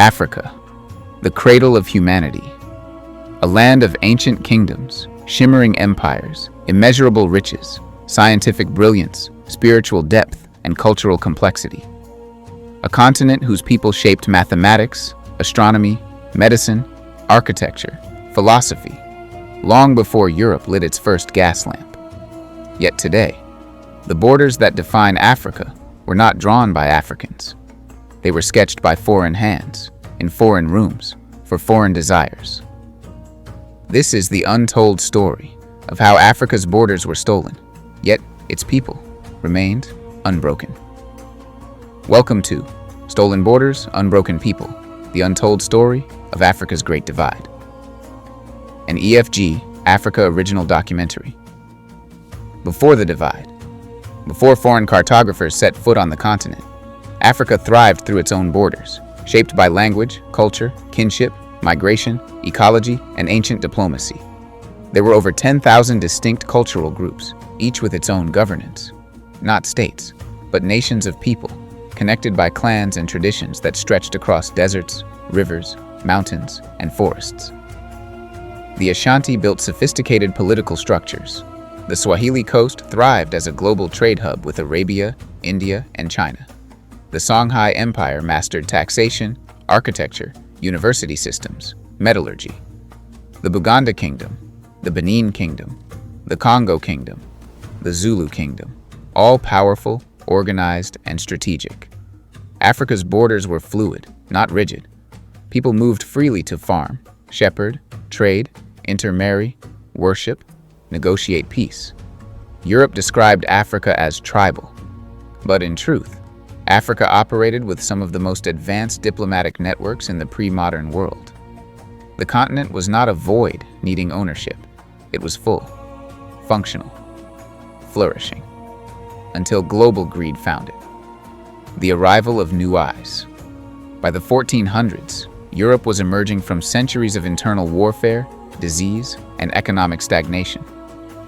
Africa, the cradle of humanity. A land of ancient kingdoms, shimmering empires, immeasurable riches, scientific brilliance, spiritual depth, and cultural complexity. A continent whose people shaped mathematics, astronomy, medicine, architecture, philosophy, long before Europe lit its first gas lamp. Yet today, the borders that define Africa were not drawn by Africans. They were sketched by foreign hands, in foreign rooms, for foreign desires. This is the untold story of how Africa's borders were stolen, yet its people remained unbroken. Welcome to Stolen Borders, Unbroken People, the untold story of Africa's Great Divide. An EFG-Africa original documentary. Before the divide, before foreign cartographers set foot on the continent, Africa thrived through its own borders, shaped by language, culture, kinship, migration, ecology, and ancient diplomacy. There were over 10,000 distinct cultural groups, each with its own governance. Not states, but nations of people, connected by clans and traditions that stretched across deserts, rivers, mountains, and forests. The Ashanti built sophisticated political structures. The Swahili coast thrived as a global trade hub with Arabia, India, and China. The Songhai Empire mastered taxation, architecture, university systems, metallurgy. The Buganda Kingdom, the Benin Kingdom, the Congo Kingdom, the Zulu Kingdom, all powerful, organized, and strategic. Africa's borders were fluid, not rigid. People moved freely to farm, shepherd, trade, intermarry, worship, negotiate peace. Europe described Africa as tribal, but in truth, Africa operated with some of the most advanced diplomatic networks in the pre-modern world. The continent was not a void needing ownership. It was full, functional, flourishing, until global greed found it. The arrival of new eyes. By the 1400s, Europe was emerging from centuries of internal warfare, disease, and economic stagnation.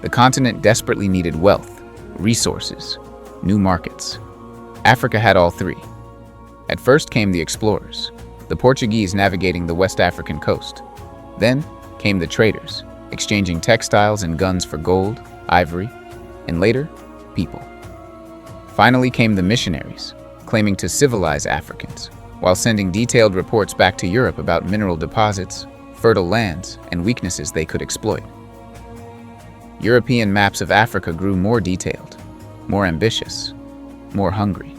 The continent desperately needed wealth, resources, new markets. Africa had all three. At first came the explorers, the Portuguese navigating the West African coast. Then came the traders, exchanging textiles and guns for gold, ivory, and later, people. Finally came the missionaries, claiming to civilize Africans, while sending detailed reports back to Europe about mineral deposits, fertile lands, and weaknesses they could exploit. European maps of Africa grew more detailed, more ambitious, more hungry.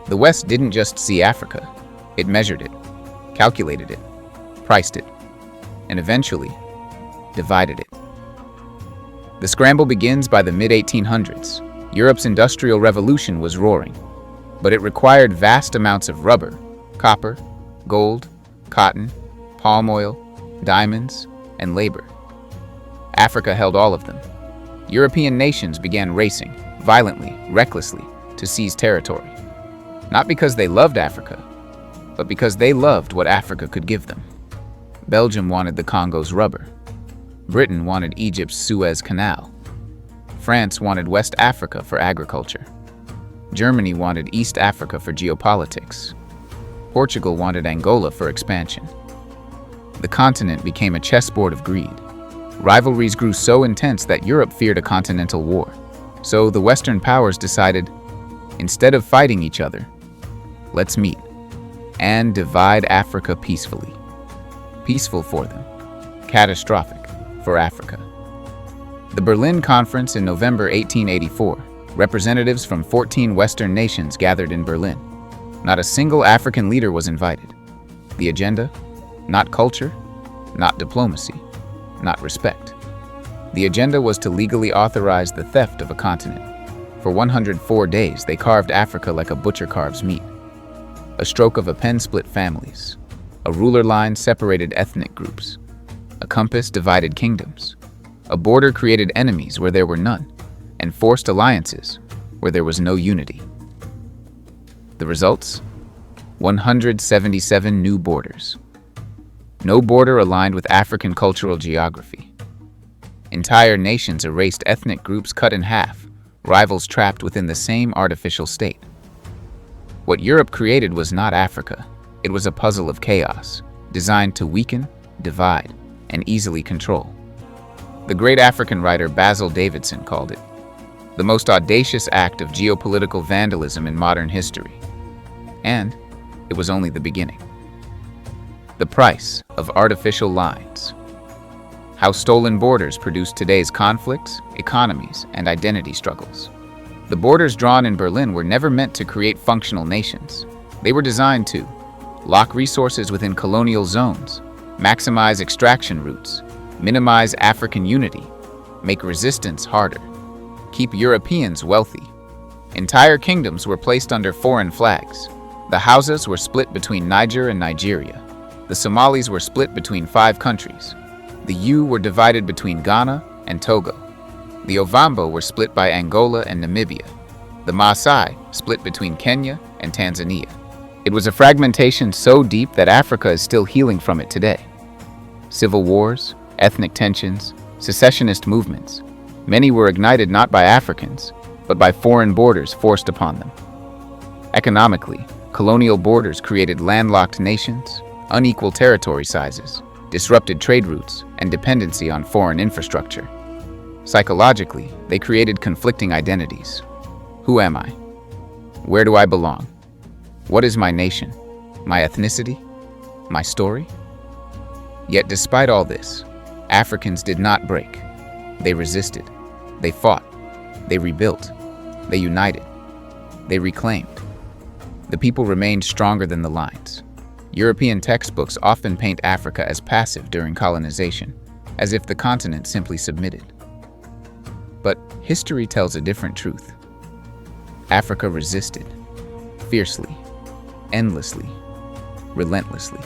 The West didn't just see Africa, it measured it, calculated it, priced it, and eventually divided it. The scramble begins by the mid-1800s. Europe's industrial revolution was roaring, but it required vast amounts of rubber, copper, gold, cotton, palm oil, diamonds, and labor. Africa held all of them. European nations began racing, violently, recklessly, to seize territory. Not because they loved Africa, but because they loved what Africa could give them. Belgium wanted the Congo's rubber. Britain wanted Egypt's Suez Canal. France wanted West Africa for agriculture. Germany wanted East Africa for geopolitics. Portugal wanted Angola for expansion. The continent became a chessboard of greed. Rivalries grew so intense that Europe feared a continental war. So the Western powers decided, instead of fighting each other, let's meet and divide Africa peacefully. Peaceful for them, catastrophic for Africa. The Berlin Conference in November 1884, representatives from 14 Western nations gathered in Berlin. Not a single African leader was invited. The agenda? Not culture, not diplomacy, not respect. The agenda was to legally authorize the theft of a continent. For 104 days, they carved Africa like a butcher carves meat. A stroke of a pen split families. A ruler line separated ethnic groups. A compass divided kingdoms. A border created enemies where there were none, and forced alliances where there was no unity. The results? 177 new borders. No border aligned with African cultural geography. Entire nations erased, ethnic groups cut in half, rivals trapped within the same artificial state. What Europe created was not Africa, It was a puzzle of chaos, designed to weaken, divide, and easily control. The great African writer Basil Davidson called it the most audacious act of geopolitical vandalism in modern history. And it was only the beginning. The price of artificial lines. How stolen borders produce today's conflicts, economies, and identity struggles. The borders drawn in Berlin were never meant to create functional nations. They were designed to lock resources within colonial zones, maximize extraction routes, minimize African unity, make resistance harder, keep Europeans wealthy. Entire kingdoms were placed under foreign flags. The Hausas were split between Niger and Nigeria. The Somalis were split between 5 countries. The Yu were divided between Ghana and Togo. The Ovambo were split by Angola and Namibia. The Maasai split between Kenya and Tanzania. It was a fragmentation so deep that Africa is still healing from it today. Civil wars, ethnic tensions, secessionist movements. Many were ignited not by Africans, but by foreign borders forced upon them. Economically, colonial borders created landlocked nations, unequal territory sizes, disrupted trade routes, and dependency on foreign infrastructure. Psychologically, they created conflicting identities. Who am I? Where do I belong? What is my nation? My ethnicity? My story? Yet despite all this, Africans did not break. They resisted. They fought. They rebuilt. They united. They reclaimed. The people remained stronger than the lines. European textbooks often paint Africa as passive during colonization, as if the continent simply submitted. But history tells a different truth. Africa resisted, fiercely, endlessly, relentlessly.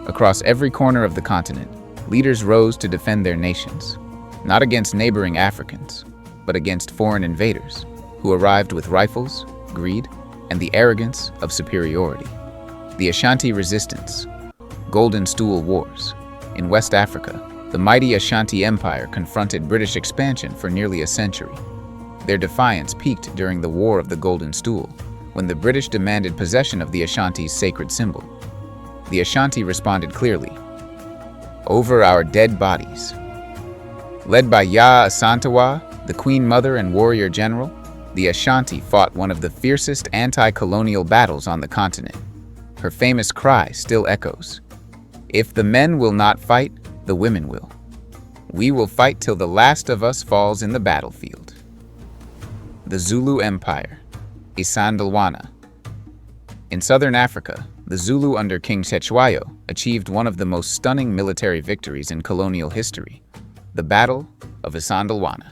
Across every corner of the continent, leaders rose to defend their nations, not against neighboring Africans, but against foreign invaders who arrived with rifles, greed, and the arrogance of superiority. The Ashanti Resistance, Golden Stool Wars. In West Africa, the mighty Ashanti Empire confronted British expansion for nearly a century. Their defiance peaked during the War of the Golden Stool, when the British demanded possession of the Ashanti's sacred symbol. The Ashanti responded clearly, "Over our dead bodies." Led by Yaa Asantewaa, the Queen Mother and warrior general, the Ashanti fought one of the fiercest anti-colonial battles on the continent. Her famous cry still echoes, "If the men will not fight, the women will. We will fight till the last of us falls in the battlefield." The Zulu Empire, Isandlwana. In southern Africa, the Zulu under King Cetshwayo achieved one of the most stunning military victories in colonial history, the Battle of Isandlwana.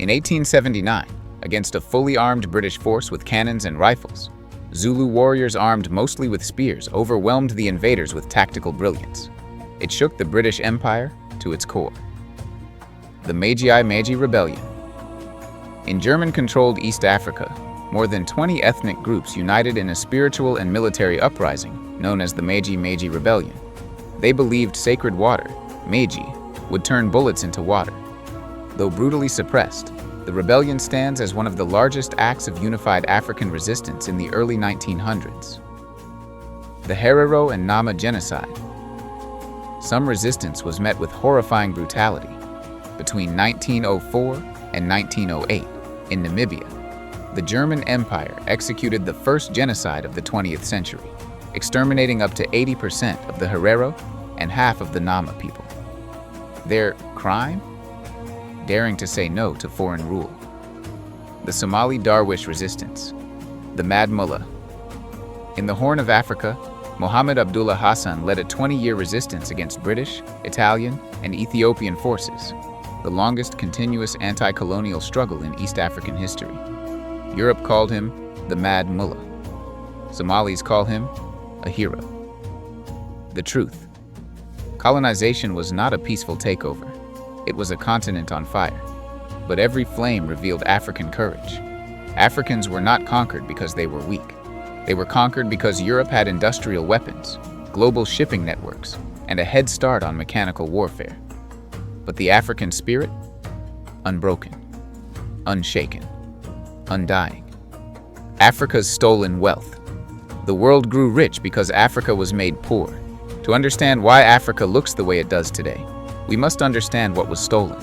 In 1879, against a fully armed British force with cannons and rifles, Zulu warriors armed mostly with spears overwhelmed the invaders with tactical brilliance. It shook the British Empire to its core. The Meiji Rebellion. In German-controlled East Africa, more than 20 ethnic groups united in a spiritual and military uprising known as the Meiji Rebellion. They believed sacred water, Meiji, would turn bullets into water. Though brutally suppressed, the rebellion stands as one of the largest acts of unified African resistance in the early 1900s. The Herero and Nama genocide. Some resistance was met with horrifying brutality. Between 1904 and 1908, in Namibia, the German Empire executed the first genocide of the 20th century, exterminating up to 80% of the Herero and half of the Nama people. Their crime? Daring to say no to foreign rule. The Somali Darwish resistance. The Mad Mullah. In the Horn of Africa, Mohammed Abdullah Hassan led a 20-year resistance against British, Italian, and Ethiopian forces, the longest continuous anti-colonial struggle in East African history. Europe called him the Mad Mullah. Somalis call him a hero. The truth. Colonization was not a peaceful takeover. It was a continent on fire. But every flame revealed African courage. Africans were not conquered because they were weak. They were conquered because Europe had industrial weapons, global shipping networks, and a head start on mechanical warfare. But the African spirit? Unbroken, unshaken, undying. Africa's stolen wealth. The world grew rich because Africa was made poor. To understand why Africa looks the way it does today, we must understand what was stolen.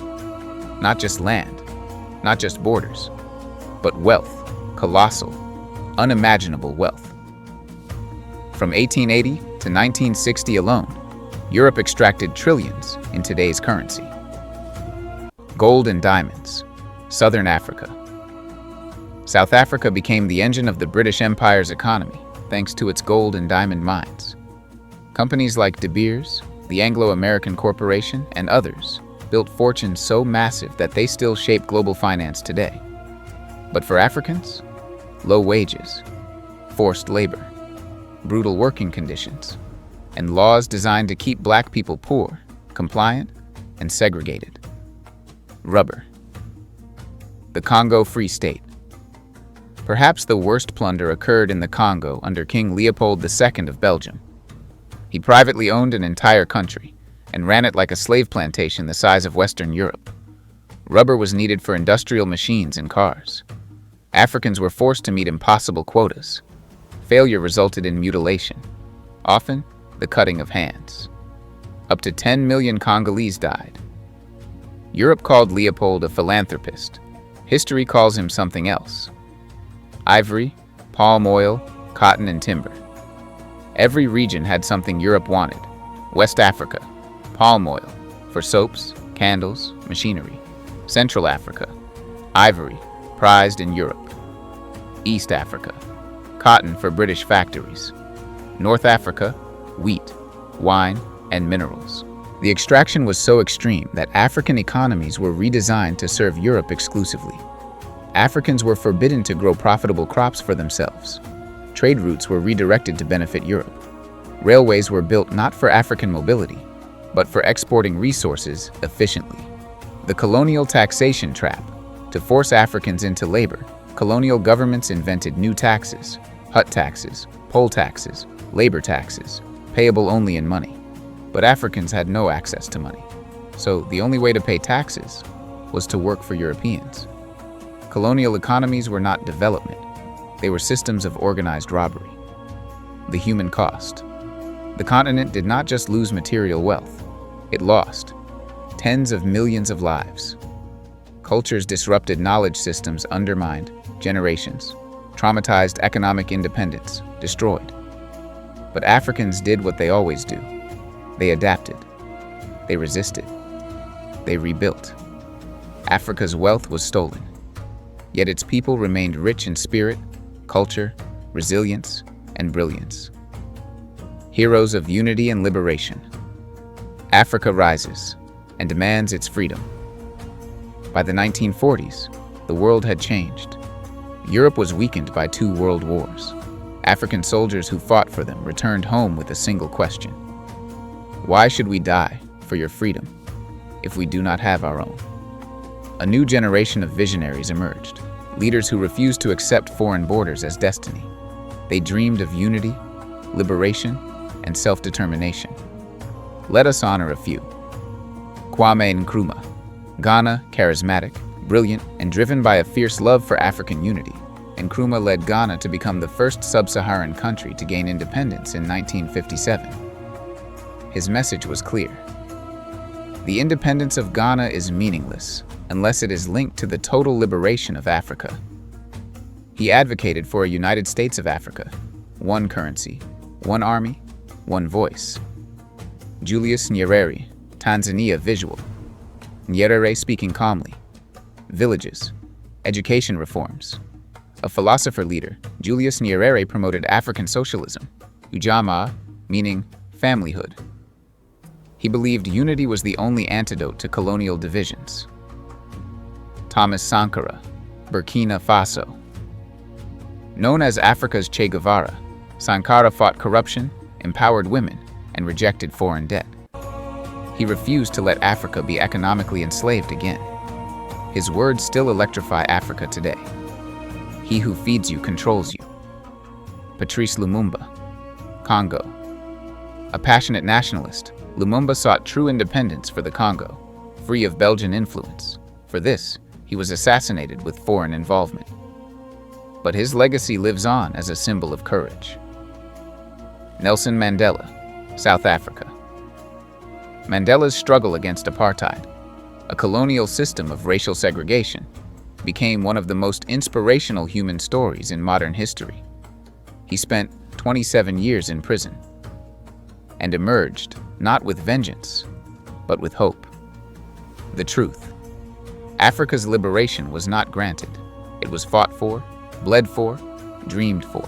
Not just land, not just borders, but wealth, colossal, unimaginable wealth. From 1880 to 1960 alone, Europe extracted trillions in today's currency. Gold and diamonds, Southern Africa. South Africa became the engine of the British Empire's economy thanks to its gold and diamond mines. Companies like De Beers, the Anglo-American Corporation, and others built fortunes so massive that they still shape global finance today. But for Africans, low wages, forced labor, brutal working conditions, and laws designed to keep black people poor, compliant, and segregated. Rubber. The Congo Free State. Perhaps the worst plunder occurred in the Congo under King Leopold II of Belgium. He privately owned an entire country and ran it like a slave plantation the size of Western Europe. Rubber was needed for industrial machines and cars. Africans were forced to meet impossible quotas. Failure resulted in mutilation, often the cutting of hands. Up to 10 million Congolese died. Europe called Leopold a philanthropist. History calls him something else. Ivory, palm oil, cotton, and timber. Every region had something Europe wanted. West Africa, palm oil, for soaps, candles, machinery. Central Africa, ivory, prized in Europe. East Africa, cotton for British factories. North Africa, wheat, wine, and minerals. The extraction was so extreme that African economies were redesigned to serve Europe exclusively. Africans were forbidden to grow profitable crops for themselves. Trade routes were redirected to benefit Europe. Railways were built not for African mobility, but for exporting resources efficiently. The colonial taxation trap. To force Africans into labor, colonial governments invented new taxes: hut taxes, poll taxes, labor taxes, payable only in money. But Africans had no access to money, so the only way to pay taxes was to work for Europeans. Colonial economies were not development, they were systems of organized robbery. The human cost. The continent did not just lose material wealth, it lost tens of millions of lives. Cultures disrupted, knowledge systems undermined, generations, traumatized, economic independence destroyed. But Africans did what they always do. They adapted, they resisted, they rebuilt. Africa's wealth was stolen, yet its people remained rich in spirit, culture, resilience, and brilliance. Heroes of unity and liberation. Africa rises and demands its freedom. By the 1940s, the world had changed. Europe was weakened by 2 world wars. African soldiers who fought for them returned home with a single question: why should we die for your freedom if we do not have our own? A new generation of visionaries emerged, leaders who refused to accept foreign borders as destiny. They dreamed of unity, liberation, and self-determination. Let us honor a few. Kwame Nkrumah. Ghana, charismatic, brilliant, and driven by a fierce love for African unity, Nkrumah led Ghana to become the first sub-Saharan country to gain independence in 1957. His message was clear. The independence of Ghana is meaningless unless it is linked to the total liberation of Africa. He advocated for a United States of Africa, one currency, one army, one voice. Julius Nyerere, Tanzania visual. Nyerere speaking calmly. Villages, education reforms. A philosopher leader, Julius Nyerere promoted African socialism, ujamaa, meaning familyhood. He believed unity was the only antidote to colonial divisions. Thomas Sankara, Burkina Faso. Known as Africa's Che Guevara, Sankara fought corruption, empowered women, and rejected foreign debt. He refused to let Africa be economically enslaved again. His words still electrify Africa today. He who feeds you controls you. Patrice Lumumba, Congo. A passionate nationalist, Lumumba sought true independence for the Congo, free of Belgian influence. For this, he was assassinated with foreign involvement. But his legacy lives on as a symbol of courage. Nelson Mandela, South Africa. Mandela's struggle against apartheid, a colonial system of racial segregation, became one of the most inspirational human stories in modern history. He spent 27 years in prison and emerged not with vengeance, but with hope. The truth: Africa's liberation was not granted. It was fought for, bled for, dreamed for,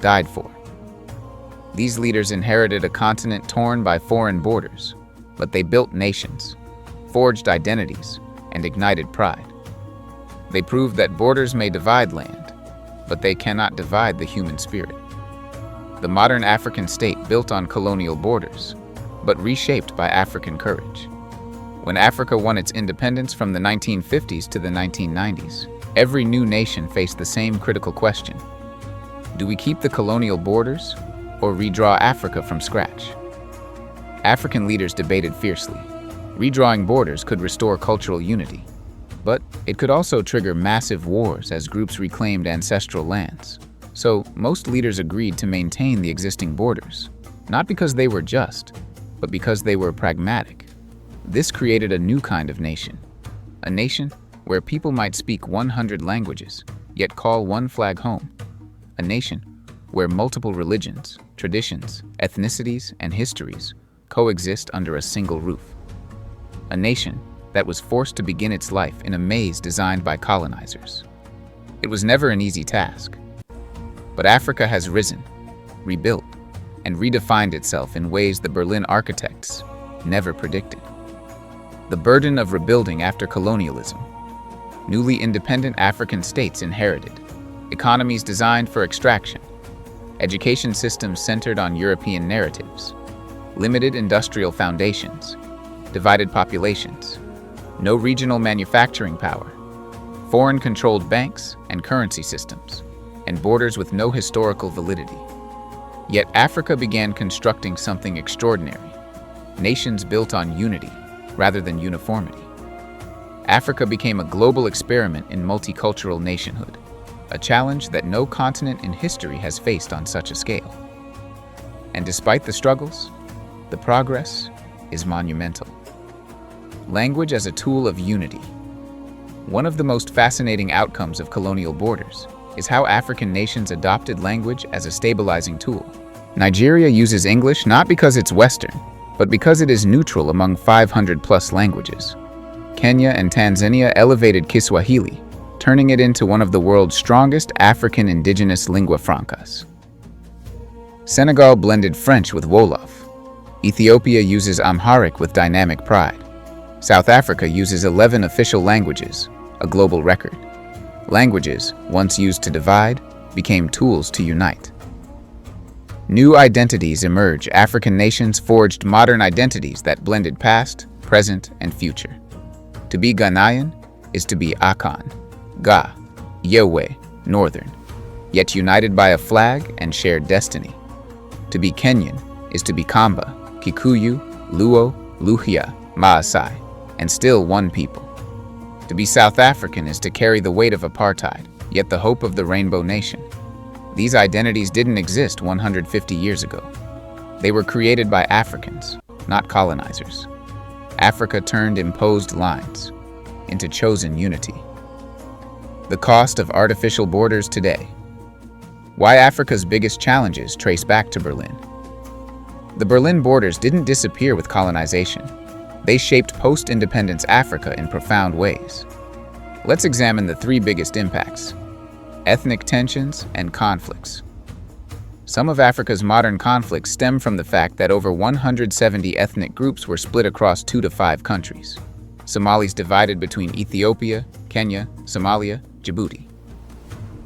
died for. These leaders inherited a continent torn by foreign borders, but they built nations, forged identities, and ignited pride. They proved that borders may divide land, but they cannot divide the human spirit. The modern African state built on colonial borders, but reshaped by African courage. When Africa won its independence from the 1950s to the 1990s, every new nation faced the same critical question: do we keep the colonial borders or redraw Africa from scratch? African leaders debated fiercely. Redrawing borders could restore cultural unity, but it could also trigger massive wars as groups reclaimed ancestral lands. So most leaders agreed to maintain the existing borders, not because they were just, but because they were pragmatic. This created a new kind of nation, a nation where people might speak 100 languages, yet call one flag home, a nation where multiple religions, traditions, ethnicities, and histories coexist under a single roof. A nation that was forced to begin its life in a maze designed by colonizers. It was never an easy task, but Africa has risen, rebuilt, and redefined itself in ways the Berlin architects never predicted. The burden of rebuilding after colonialism. Newly independent African states inherited economies designed for extraction, education systems centered on European narratives, limited industrial foundations, divided populations, no regional manufacturing power, foreign-controlled banks and currency systems, and borders with no historical validity. Yet Africa began constructing something extraordinary: nations built on unity rather than uniformity. Africa became a global experiment in multicultural nationhood, a challenge that no continent in history has faced on such a scale. And despite the struggles, the progress is monumental. Language as a tool of unity. One of the most fascinating outcomes of colonial borders is how African nations adopted language as a stabilizing tool. Nigeria uses English not because it's Western, but because it is neutral among 500+ languages. Kenya and Tanzania elevated Kiswahili, turning it into one of the world's strongest African indigenous lingua francas. Senegal blended French with Wolof. Ethiopia uses Amharic with dynamic pride. South Africa uses 11 official languages, a global record. Languages, once used to divide, became tools to unite. New identities emerge. African nations forged modern identities that blended past, present, and future. To be Ghanaian is to be Akan, Ga, Yewe, Northern, yet united by a flag and shared destiny. To be Kenyan is to be Kamba, Kikuyu, Luo, Luhya, Maasai, and still one people. To be South African is to carry the weight of apartheid, yet the hope of the Rainbow Nation. These identities didn't exist 150 years ago. They were created by Africans, not colonizers. Africa turned imposed lines into chosen unity. The cost of artificial borders today. Why Africa's biggest challenges trace back to Berlin. The Berlin borders didn't disappear with colonization. They shaped post-independence Africa in profound ways. Let's examine the three biggest impacts: ethnic tensions and conflicts. Some of Africa's modern conflicts stem from the fact that over 170 ethnic groups were split across 2 to 5 countries. Somalis divided between Ethiopia, Kenya, Somalia, Djibouti.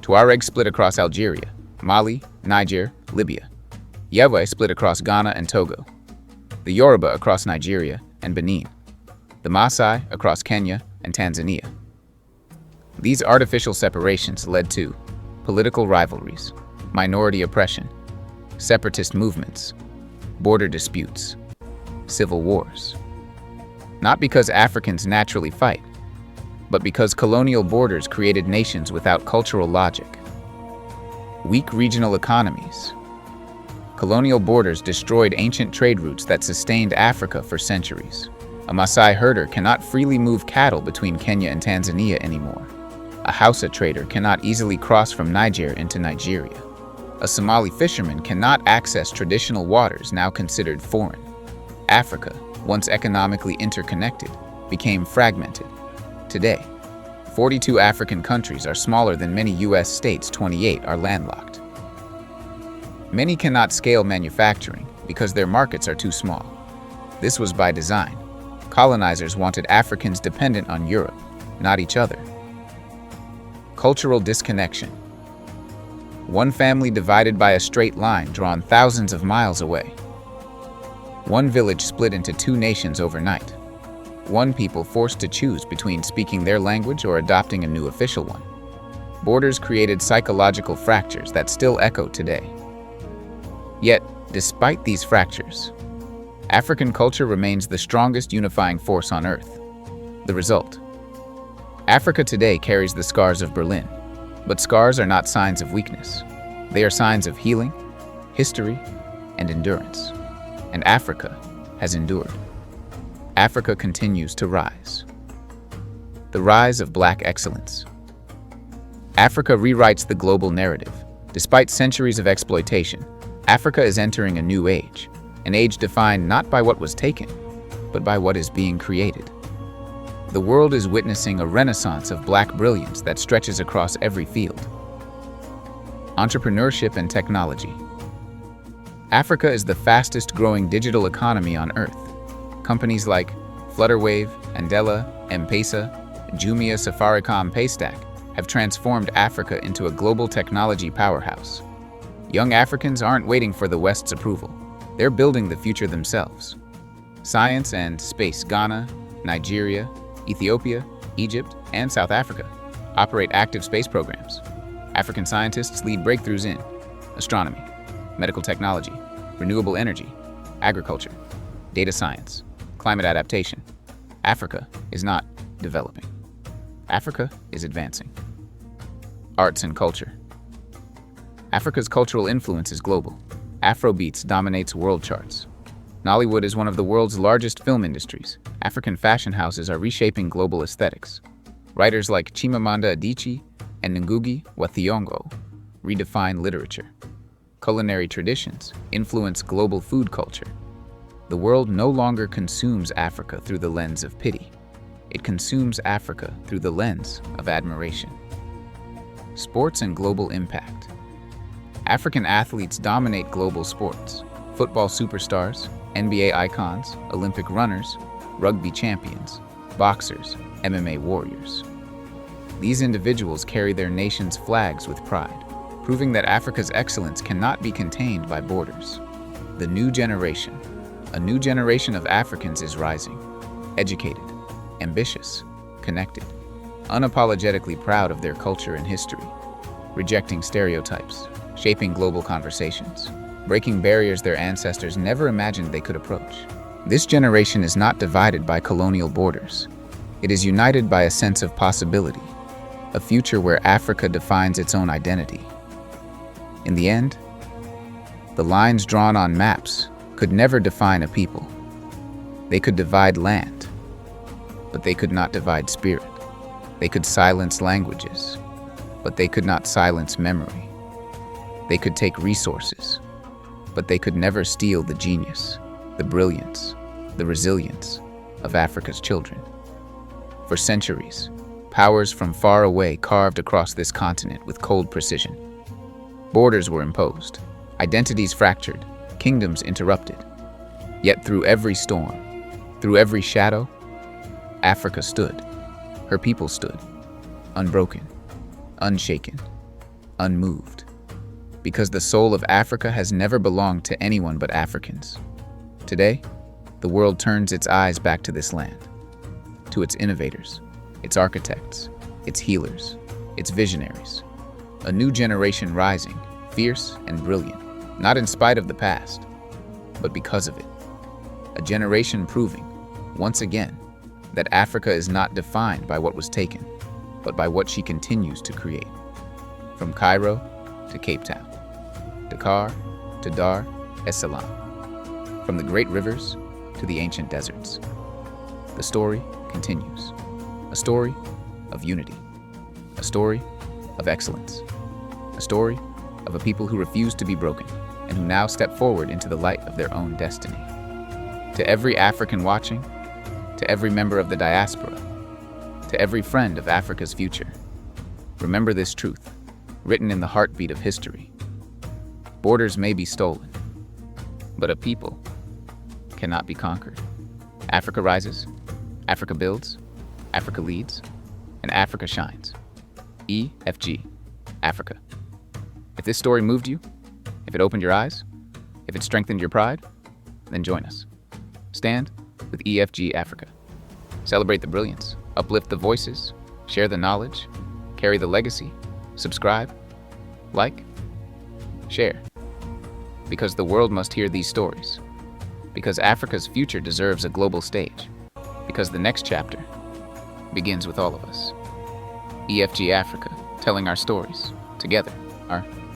Tuareg split across Algeria, Mali, Niger, Libya. Yewe split across Ghana and Togo. The Yoruba across Nigeria and Benin. The Maasai across Kenya and Tanzania. These artificial separations led to political rivalries, minority oppression, separatist movements, border disputes, civil wars. Not because Africans naturally fight, but because colonial borders created nations without cultural logic. Weak regional economies. Colonial borders destroyed ancient trade routes that sustained Africa for centuries. A Maasai herder cannot freely move cattle between Kenya and Tanzania anymore. A Hausa trader cannot easily cross from Niger into Nigeria. A Somali fisherman cannot access traditional waters now considered foreign. Africa, once economically interconnected, became fragmented. Today, 42 African countries are smaller than many US states. 28 are landlocked. Many cannot scale manufacturing because their markets are too small. This was by design. Colonizers wanted Africans dependent on Europe, not each other. Cultural disconnection. One family divided by a straight line drawn thousands of miles away. One village split into two nations overnight. One people forced to choose between speaking their language or adopting a new official one. Borders created psychological fractures that still echo today. Yet, despite these fractures, African culture remains the strongest unifying force on Earth. The result: Africa today carries the scars of Berlin, but scars are not signs of weakness. They are signs of healing, history, and endurance. And Africa has endured. Africa continues to rise. The rise of Black excellence. Africa rewrites the global narrative. Despite centuries of exploitation, Africa is entering a new age, an age defined not by what was taken, but by what is being created. The world is witnessing a renaissance of Black brilliance that stretches across every field. Entrepreneurship and technology. Africa is the fastest growing digital economy on Earth. Companies like Flutterwave, Andela, M-Pesa, Jumia, Safaricom, Paystack have transformed Africa into a global technology powerhouse. Young Africans aren't waiting for the West's approval. They're building the future themselves. Science and space. Ghana, Nigeria, Ethiopia, Egypt, and South Africa operate active space programs. African scientists lead breakthroughs in astronomy, medical technology, renewable energy, agriculture, data science, climate adaptation. Africa is not developing. Africa is advancing. Arts and culture. Africa's cultural influence is global. Afrobeats dominates world charts. Nollywood is one of the world's largest film industries. African fashion houses are reshaping global aesthetics. Writers like Chimamanda Adichie and Ngugi wa Thiong'o redefine literature. Culinary traditions influence global food culture. The world no longer consumes Africa through the lens of pity. It consumes Africa through the lens of admiration. Sports and global impact. African athletes dominate global sports. Football superstars, NBA icons, Olympic runners, rugby champions, boxers, MMA warriors. These individuals carry their nation's flags with pride, proving that Africa's excellence cannot be contained by borders. The new generation. A new generation of Africans is rising, educated, ambitious, connected, unapologetically proud of their culture and history, rejecting stereotypes, shaping global conversations, breaking barriers their ancestors never imagined they could approach. This generation is not divided by colonial borders. It is united by a sense of possibility, a future where Africa defines its own identity. In the end, the lines drawn on maps could never define a people. They could divide land, but they could not divide spirit. They could silence languages, but they could not silence memory. They could take resources, but they could never steal the genius, the brilliance, the resilience of Africa's children. For centuries, powers from far away carved across this continent with cold precision. Borders were imposed, identities fractured, kingdoms interrupted. Yet through every storm, through every shadow, Africa stood. Her people stood, unbroken, unshaken, unmoved. Because the soul of Africa has never belonged to anyone but Africans. Today, the world turns its eyes back to this land, to its innovators, its architects, its healers, its visionaries. A new generation rising, fierce and brilliant, not in spite of the past, but because of it. A generation proving, once again, that Africa is not defined by what was taken, but by what she continues to create. From Cairo to Cape Town, Dakar to Dar Salam. From the great rivers to the ancient deserts, the story continues. A story of unity. A story of excellence. A story of a people who refuse to be broken and who now step forward into the light of their own destiny. To every African watching, to every member of the diaspora, to every friend of Africa's future, remember this truth, written in the heartbeat of history. Borders may be stolen, but a people cannot be conquered. Africa rises, Africa builds, Africa leads, and Africa shines. EFG-Africa. If this story moved you, if it opened your eyes, if it strengthened your pride, then join us. Stand with EFG-Africa. Celebrate the brilliance, uplift the voices, share the knowledge, carry the legacy, subscribe, like, share. Because the world must hear these stories. Because Africa's future deserves a global stage. Because the next chapter begins with all of us. EFG Africa, telling our stories together, our